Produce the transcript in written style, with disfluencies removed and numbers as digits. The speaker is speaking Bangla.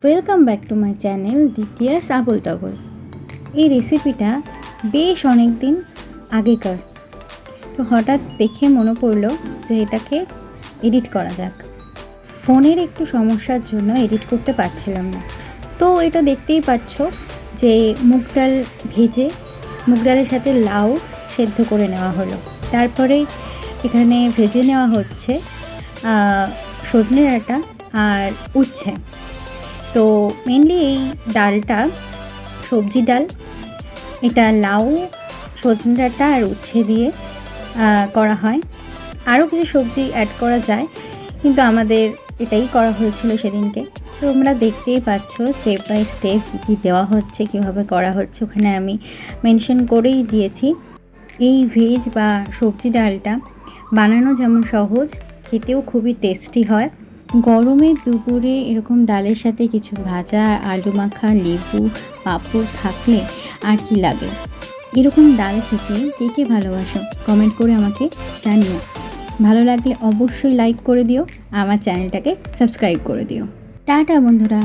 Welcome back to my channel দ্বিতীয়াস আবল তাবল। এই রেসিপিটা বেশ অনেক দিন আগেকার, তো হঠাৎ দেখে মনে পড়লো যে এটাকে এডিট করা যাক। ফোনের একটু সমস্যার জন্য এডিট করতে পারছিলাম না। তো এটা দেখতেই পাচ্ছ যে মুগ ডাল ভেজে মুগ ডালের সাথে লাউ সেদ্ধ করে নেওয়া হলো। তারপরে এখানে ভেজে নেওয়া হচ্ছে সজনে ডাঁটা আর উচ্ছে। তো মেনলি এই ডালটা সবজি ডাল, এটা লাউ, সজনে ডাঁটা আর উচ্ছে দিয়ে করা হয়। আরও কিছু সবজি অ্যাড করা যায়, কিন্তু আমাদের এটাই করা হয়েছিল সেদিনকে। তো তোমরা দেখতেই পাচ্ছ স্টেপ বাই স্টেপ কী দেওয়া হচ্ছে, কীভাবে করা হচ্ছে। ওখানে আমি মেনশন করেই দিয়েছি। এই ভেজ বা সবজি ডালটা বানানো যেমন সহজ, খেতেও খুবই টেস্টি হয়। গরমের দুপুরে এরকম ডালের সাথে কিছু ভাজা, আলু মাখা, লেবু, পাঁপড় থাকলে আর কি লাগে। এরকম ডাল খেতে কে কে ভালোবাসো কমেন্ট করে আমাকে জানিও। ভালো লাগলে অবশ্যই লাইক করে দিও, আমার চ্যানেলটাকে সাবস্ক্রাইব করে দিও। টাটা বন্ধুরা।